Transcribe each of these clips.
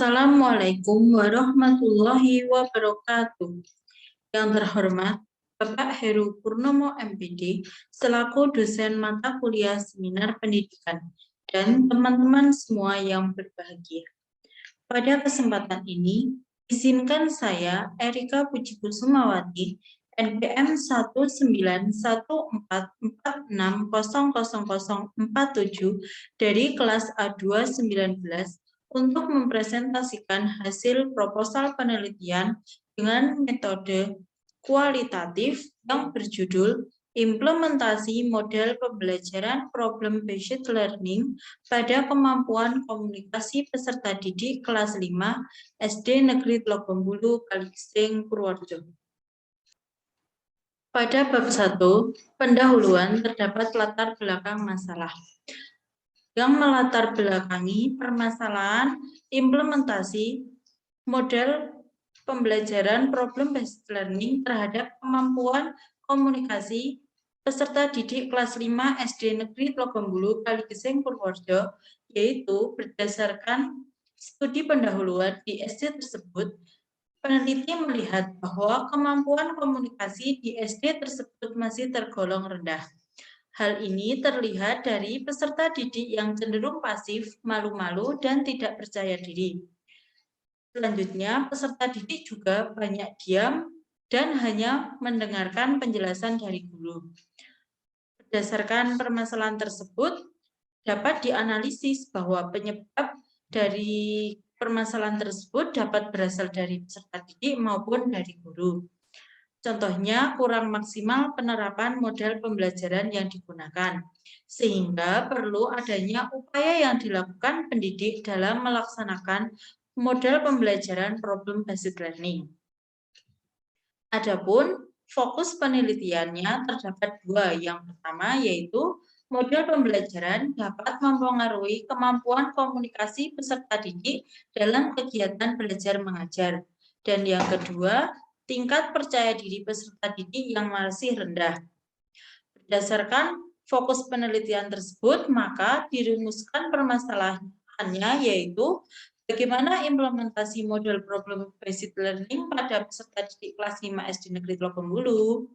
Assalamualaikum warahmatullahi wabarakatuh. Yang terhormat Bapak Heru Purnomo MPD selaku dosen mata kuliah seminar pendidikan dan teman-teman semua yang berbahagia. Pada kesempatan ini, izinkan saya Erika Pujikusumawati NPM 19144600047 dari kelas A2 19 untuk mempresentasikan hasil proposal penelitian dengan metode kualitatif yang berjudul Implementasi Model Pembelajaran Problem-Based Learning pada Kemampuan Komunikasi Peserta Didik Kelas 5 SD Negeri Tlogombulu, Kaligesing, Purworejo. Pada bab 1, pendahuluan terdapat latar belakang masalah yang melatar belakangi permasalahan implementasi model pembelajaran problem-based learning terhadap kemampuan komunikasi peserta didik kelas 5 SD Negeri Tlogombulu, Kaligesing, Purworejo, yaitu berdasarkan studi pendahuluan di SD tersebut, peneliti melihat bahwa kemampuan komunikasi di SD tersebut masih tergolong rendah. Hal ini terlihat dari peserta didik yang cenderung pasif, malu-malu, dan tidak percaya diri. Selanjutnya, peserta didik juga banyak diam dan hanya mendengarkan penjelasan dari guru. Berdasarkan permasalahan tersebut, dapat dianalisis bahwa penyebab dari permasalahan tersebut dapat berasal dari peserta didik maupun dari guru. Contohnya, kurang maksimal penerapan model pembelajaran yang digunakan, sehingga perlu adanya upaya yang dilakukan pendidik dalam melaksanakan model pembelajaran problem-based learning. Adapun fokus penelitiannya terdapat dua. Yang pertama yaitu model pembelajaran dapat mempengaruhi kemampuan komunikasi peserta didik dalam kegiatan belajar mengajar. Dan yang kedua, tingkat percaya diri peserta didik yang masih rendah. Berdasarkan fokus penelitian tersebut, maka dirumuskan permasalahannya yaitu bagaimana implementasi model problem-based learning pada peserta didik kelas 5 SD Negeri Tlogombulu,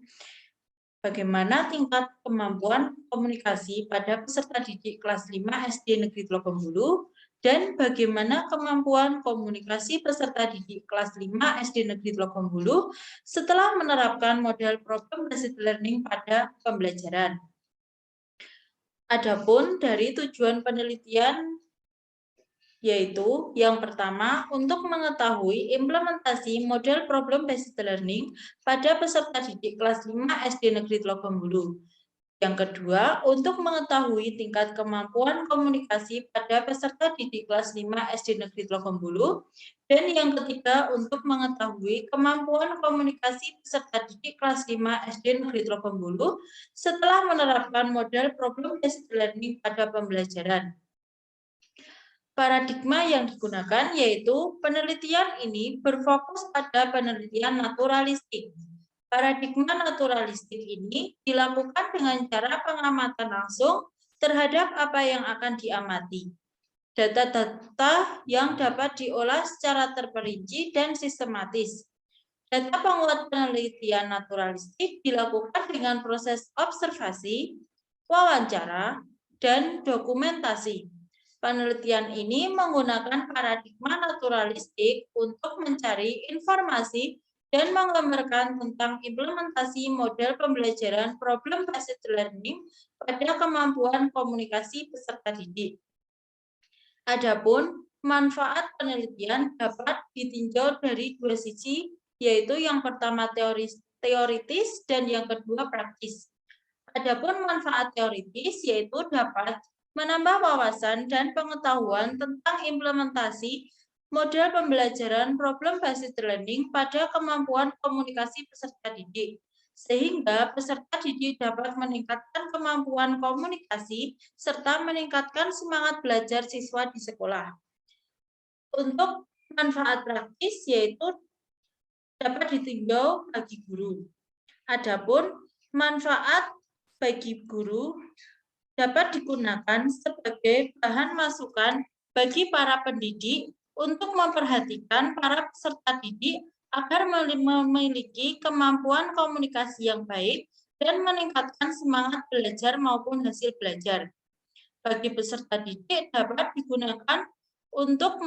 bagaimana tingkat kemampuan komunikasi pada peserta didik kelas 5 SD Negeri Tlogombulu, dan bagaimana kemampuan komunikasi peserta didik kelas 5 SD Negeri Tlogombulu setelah menerapkan model problem-based learning pada pembelajaran. Adapun dari tujuan penelitian yaitu yang pertama untuk mengetahui implementasi model problem-based learning pada peserta didik kelas 5 SD Negeri Tlogombulu. Yang kedua, untuk mengetahui tingkat kemampuan komunikasi pada peserta didik kelas 5 SD Negeri Tlogombulu. Dan yang ketiga, untuk mengetahui kemampuan komunikasi peserta didik kelas 5 SD Negeri Tlogombulu setelah menerapkan model problem-based learning pada pembelajaran. Paradigma yang digunakan yaitu penelitian ini berfokus pada penelitian naturalistik. Paradigma naturalistik ini dilakukan dengan cara pengamatan langsung terhadap apa yang akan diamati. Data-data yang dapat diolah secara terperinci dan sistematis. Data penguat penelitian naturalistik dilakukan dengan proses observasi, wawancara, dan dokumentasi. Penelitian ini menggunakan paradigma naturalistik untuk mencari informasi dan menggambarkan tentang implementasi model pembelajaran problem-based learning pada kemampuan komunikasi peserta didik. Adapun manfaat penelitian dapat ditinjau dari dua sisi, yaitu yang pertama teoritis dan yang kedua praktis. Adapun manfaat teoritis yaitu dapat menambah wawasan dan pengetahuan tentang implementasi model pembelajaran problem-based learning pada kemampuan komunikasi peserta didik, sehingga peserta didik dapat meningkatkan kemampuan komunikasi serta meningkatkan semangat belajar siswa di sekolah. Untuk manfaat praktis yaitu dapat ditinjau bagi guru. Adapun manfaat bagi guru dapat digunakan sebagai bahan masukan bagi para pendidik untuk memperhatikan para peserta didik agar memiliki kemampuan komunikasi yang baik dan meningkatkan semangat belajar maupun hasil belajar. Bagi peserta didik dapat digunakan untuk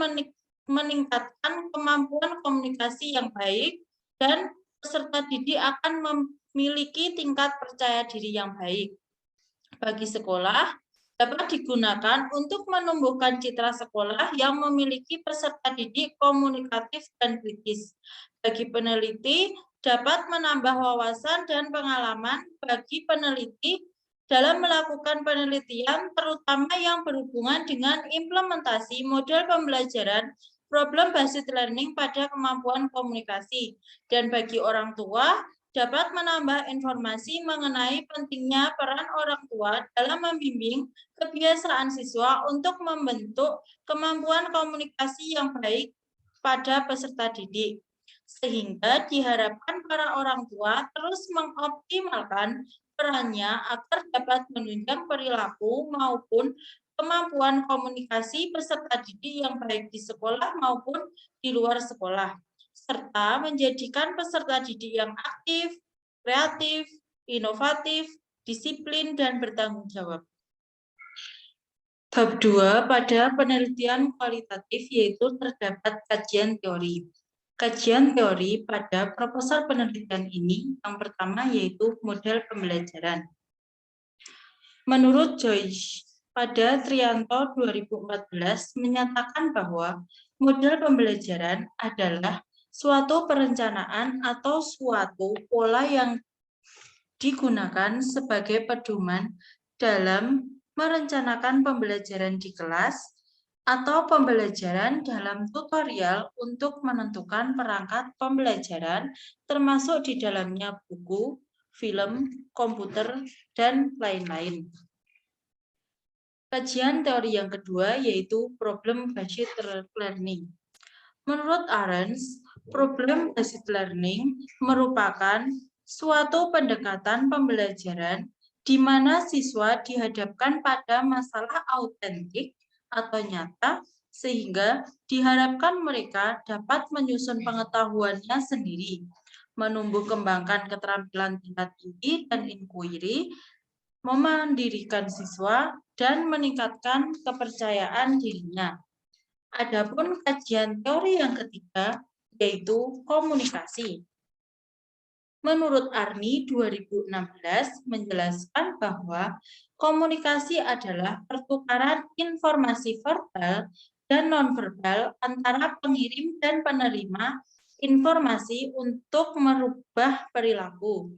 meningkatkan kemampuan komunikasi yang baik dan peserta didik akan memiliki tingkat percaya diri yang baik. Bagi sekolah, dapat digunakan untuk menumbuhkan citra sekolah yang memiliki peserta didik komunikatif dan kritis. Bagi peneliti, dapat menambah wawasan dan pengalaman bagi peneliti dalam melakukan penelitian, terutama yang berhubungan dengan implementasi model pembelajaran problem-based learning pada kemampuan komunikasi. Dan bagi orang tua, dapat menambah informasi mengenai pentingnya peran orang tua dalam membimbing kebiasaan siswa untuk membentuk kemampuan komunikasi yang baik pada peserta didik. Sehingga diharapkan para orang tua terus mengoptimalkan perannya agar dapat menunjang perilaku maupun kemampuan komunikasi peserta didik yang baik di sekolah maupun di luar sekolah, serta menjadikan peserta didik yang aktif, kreatif, inovatif, disiplin, dan bertanggung jawab. Bab 2 pada penelitian kualitatif yaitu terdapat kajian teori. Kajian teori pada proposal penelitian ini yang pertama yaitu model pembelajaran. Menurut Joyce, pada Trianto 2014 menyatakan bahwa model pembelajaran adalah suatu perencanaan atau suatu pola yang digunakan sebagai pedoman dalam merencanakan pembelajaran di kelas atau pembelajaran dalam tutorial untuk menentukan perangkat pembelajaran termasuk di dalamnya buku, film, komputer, dan lain-lain. Kajian teori yang kedua yaitu problem-based learning. Menurut Arens, problem-based learning merupakan suatu pendekatan pembelajaran di mana siswa dihadapkan pada masalah autentik atau nyata, sehingga diharapkan mereka dapat menyusun pengetahuannya sendiri, menumbuh kembangkan keterampilan tingkat tinggi dan inquiry, memandirikan siswa, dan meningkatkan kepercayaan dirinya. Adapun kajian teori yang ketiga yaitu komunikasi. Menurut Arni 2016 menjelaskan bahwa komunikasi adalah pertukaran informasi verbal dan nonverbal antara pengirim dan penerima informasi untuk merubah perilaku.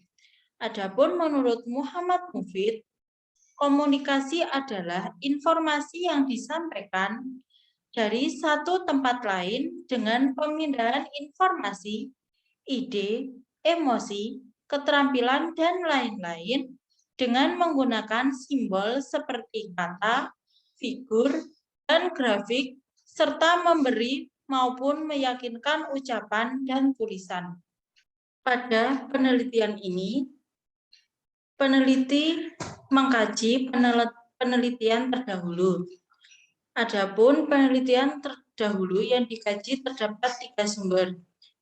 Adapun menurut Muhammad Mufid, komunikasi adalah informasi yang disampaikan dari satu tempat lain dengan pemindahan informasi, ide, emosi, keterampilan, dan lain-lain dengan menggunakan simbol seperti kata, figur, dan grafik, serta memberi maupun meyakinkan ucapan dan tulisan. Pada penelitian ini, peneliti mengkaji penelitian terdahulu. Adapun penelitian terdahulu yang dikaji terdapat 3 sumber.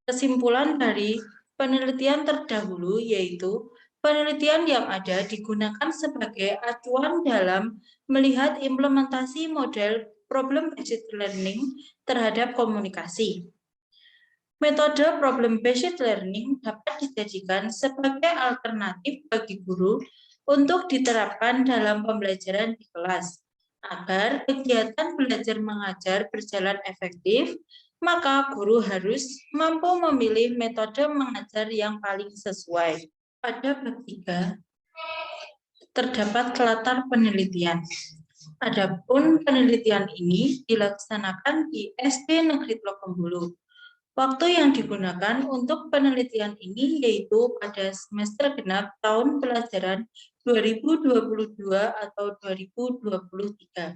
Kesimpulan dari penelitian terdahulu yaitu penelitian yang ada digunakan sebagai acuan dalam melihat implementasi model problem-based learning terhadap komunikasi. Metode problem-based learning dapat dijadikan sebagai alternatif bagi guru untuk diterapkan dalam pembelajaran di kelas. Agar kegiatan belajar mengajar berjalan efektif, maka guru harus mampu memilih metode mengajar yang paling sesuai. Pada bab 3, terdapat latar penelitian. Adapun penelitian ini dilaksanakan di SD Negeri Tlokombolo. Waktu yang digunakan untuk penelitian ini yaitu pada semester genap tahun pelajaran 2022 atau 2023.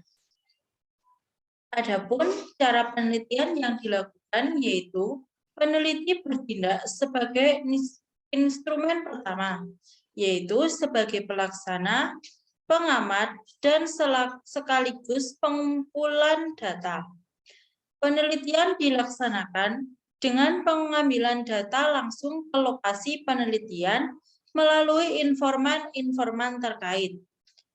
Adapun cara penelitian yang dilakukan yaitu peneliti bertindak sebagai instrumen pertama, yaitu sebagai pelaksana, pengamat, dan sekaligus pengumpulan data. Penelitian dilaksanakan dengan pengambilan data langsung ke lokasi penelitian melalui informan-informan terkait.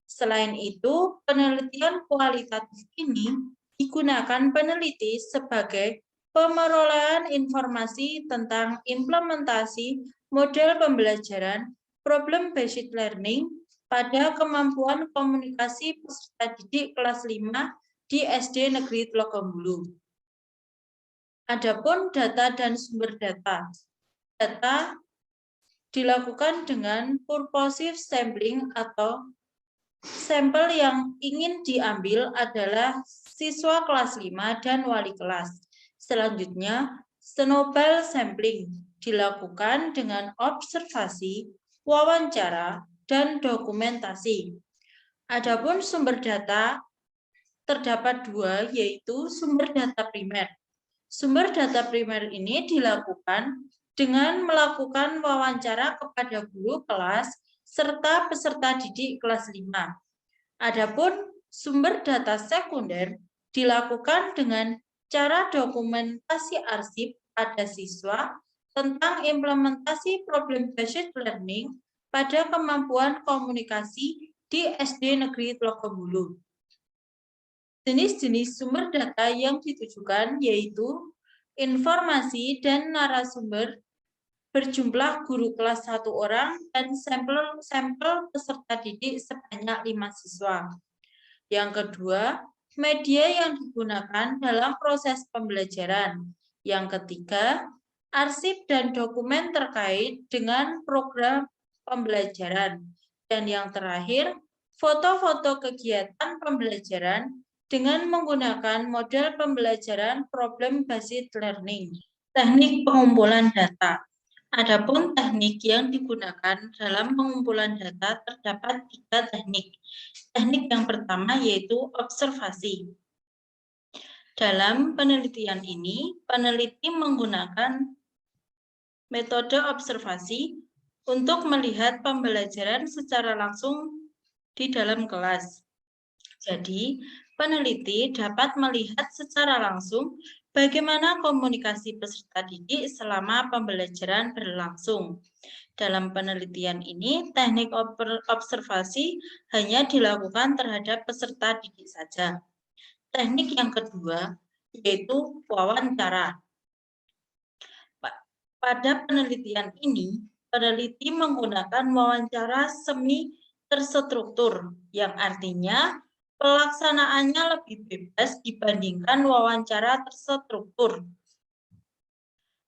Selain itu, penelitian kualitatif ini digunakan peneliti sebagai pemerolehan informasi tentang implementasi model pembelajaran problem-based learning pada kemampuan komunikasi peserta didik kelas 5 di SD Negeri Tlogombulu. Adapun data dan sumber data. Data dilakukan dengan purposive sampling atau sampel yang ingin diambil adalah siswa kelas 5 dan wali kelas. Selanjutnya, snowball sampling dilakukan dengan observasi, wawancara, dan dokumentasi. Adapun sumber data terdapat dua, yaitu sumber data primer. Sumber data primer ini dilakukan dengan melakukan wawancara kepada guru kelas serta peserta didik kelas 5. Adapun sumber data sekunder dilakukan dengan cara dokumentasi arsip pada siswa tentang implementasi problem-based learning pada kemampuan komunikasi di SD Negeri Tlogombulu. Jenis-jenis sumber data yang ditujukan yaitu informasi dan narasumber berjumlah guru kelas 1 orang dan sampel peserta didik sebanyak 5 siswa. Yang kedua, media yang digunakan dalam proses pembelajaran. Yang ketiga, arsip dan dokumen terkait dengan program pembelajaran. Dan yang terakhir, foto-foto kegiatan pembelajaran dengan menggunakan model pembelajaran problem-based learning. Teknik pengumpulan data. Adapun teknik yang digunakan dalam pengumpulan data terdapat 3 teknik. Teknik yang pertama yaitu observasi. Dalam penelitian ini, peneliti menggunakan metode observasi untuk melihat pembelajaran secara langsung di dalam kelas. Jadi, peneliti dapat melihat secara langsung bagaimana komunikasi peserta didik selama pembelajaran berlangsung. Dalam penelitian ini, teknik observasi hanya dilakukan terhadap peserta didik saja. Teknik yang kedua yaitu wawancara. Pada penelitian ini, peneliti menggunakan wawancara semi terstruktur, yang artinya pelaksanaannya lebih bebas dibandingkan wawancara terstruktur.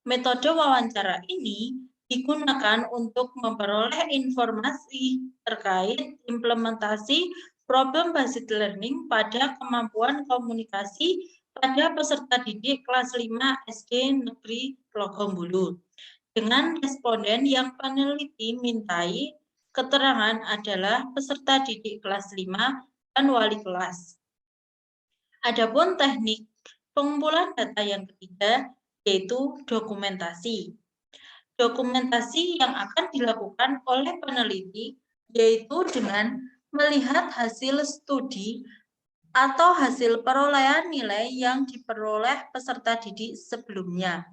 Metode wawancara ini digunakan untuk memperoleh informasi terkait implementasi problem-based learning pada kemampuan komunikasi pada peserta didik kelas 5 SD Negeri Tlogombulu. Dengan responden yang peneliti mintai keterangan adalah peserta didik kelas 5 dan wali kelas. Adapun teknik pengumpulan data yang ketiga yaitu dokumentasi. Dokumentasi yang akan dilakukan oleh peneliti yaitu dengan melihat hasil studi atau hasil perolehan nilai yang diperoleh peserta didik sebelumnya.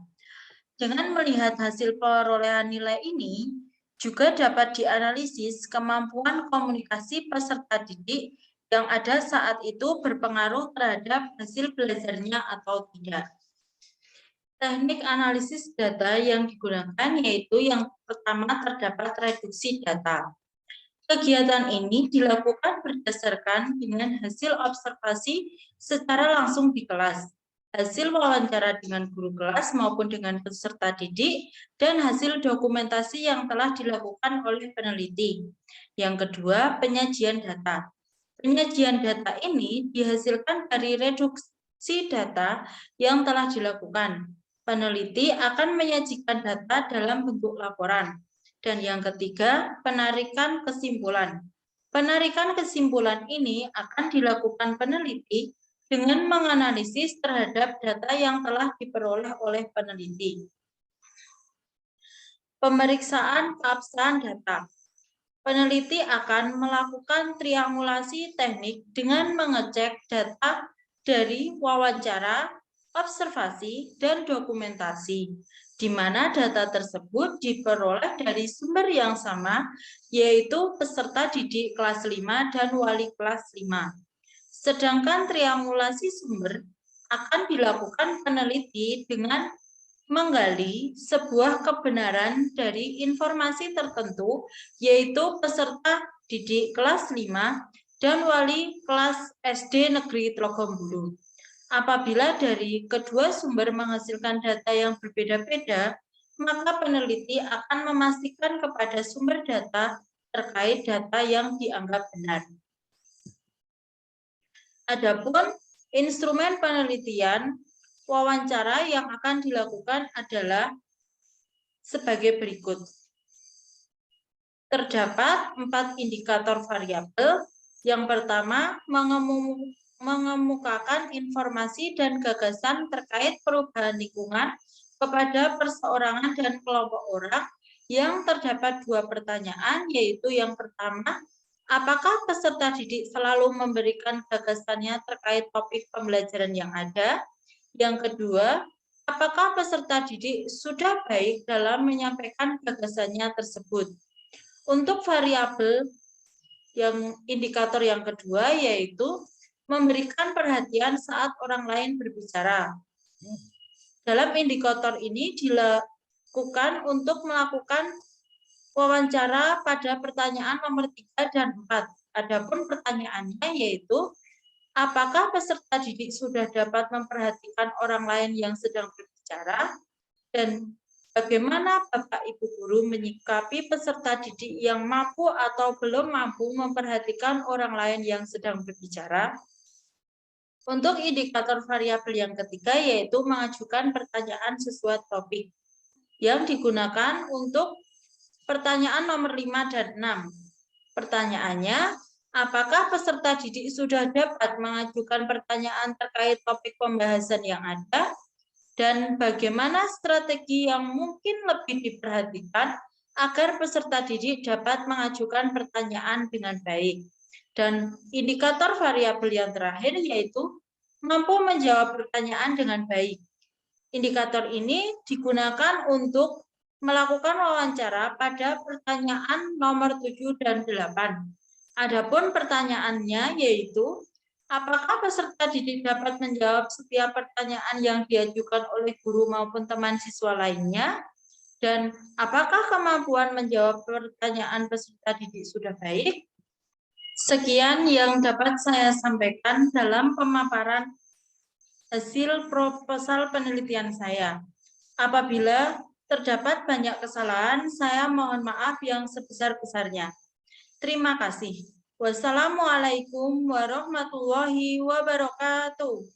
Dengan melihat hasil perolehan nilai ini, juga dapat dianalisis kemampuan komunikasi peserta didik yang ada saat itu berpengaruh terhadap hasil belajarnya atau tidak. Teknik analisis data yang digunakan yaitu yang pertama terdapat reduksi data. Kegiatan ini dilakukan berdasarkan dengan hasil observasi secara langsung di kelas, hasil wawancara dengan guru kelas maupun dengan peserta didik, dan hasil dokumentasi yang telah dilakukan oleh peneliti. Yang kedua, penyajian data. Penyajian data ini dihasilkan dari reduksi data yang telah dilakukan. Peneliti akan menyajikan data dalam bentuk laporan. Dan yang ketiga, penarikan kesimpulan. Penarikan kesimpulan ini akan dilakukan peneliti dengan menganalisis terhadap data yang telah diperoleh oleh peneliti. Pemeriksaan keabsahan data. Peneliti akan melakukan triangulasi teknik dengan mengecek data dari wawancara, observasi, dan dokumentasi, di mana data tersebut diperoleh dari sumber yang sama, yaitu peserta didik kelas 5 dan wali kelas 5. Sedangkan triangulasi sumber akan dilakukan peneliti dengan menggali sebuah kebenaran dari informasi tertentu, yaitu peserta didik kelas 5 dan wali kelas SD Negeri Tlogombulu. Apabila dari kedua sumber menghasilkan data yang berbeda-beda, maka peneliti akan memastikan kepada sumber data terkait data yang dianggap benar. Adapun instrumen penelitian wawancara yang akan dilakukan adalah sebagai berikut. Terdapat 4 indikator variabel. Yang pertama, mengemukakan informasi dan gagasan terkait perubahan lingkungan kepada perseorangan dan kelompok orang yang terdapat 2 pertanyaan, yaitu yang pertama, apakah peserta didik selalu memberikan gagasannya terkait topik pembelajaran yang ada? Yang kedua, apakah peserta didik sudah baik dalam menyampaikan gagasannya tersebut? Untuk variabel indikator yang kedua yaitu memberikan perhatian saat orang lain berbicara. Dalam indikator ini dilakukan untuk melakukan wawancara pada pertanyaan nomor 3 dan 4. Adapun pertanyaannya yaitu, apakah peserta didik sudah dapat memperhatikan orang lain yang sedang berbicara? Dan bagaimana Bapak Ibu Guru menyikapi peserta didik yang mampu atau belum mampu memperhatikan orang lain yang sedang berbicara? Untuk indikator variabel yang ketiga yaitu mengajukan pertanyaan sesuai topik yang digunakan untuk pertanyaan nomor 5 dan 6. Pertanyaannya, apakah peserta didik sudah dapat mengajukan pertanyaan terkait topik pembahasan yang ada? Dan bagaimana strategi yang mungkin lebih diperhatikan agar peserta didik dapat mengajukan pertanyaan dengan baik. Dan indikator variabel yang terakhir yaitu mampu menjawab pertanyaan dengan baik. Indikator ini digunakan untuk melakukan wawancara pada pertanyaan nomor 7 dan 8. Adapun pertanyaannya yaitu, apakah peserta didik dapat menjawab setiap pertanyaan yang diajukan oleh guru maupun teman siswa lainnya? Dan apakah kemampuan menjawab pertanyaan peserta didik sudah baik? Sekian yang dapat saya sampaikan dalam pemaparan hasil proposal penelitian saya. Apabila terdapat banyak kesalahan, saya mohon maaf yang sebesar-besarnya. Terima kasih. Wassalamualaikum warahmatullahi wabarakatuh.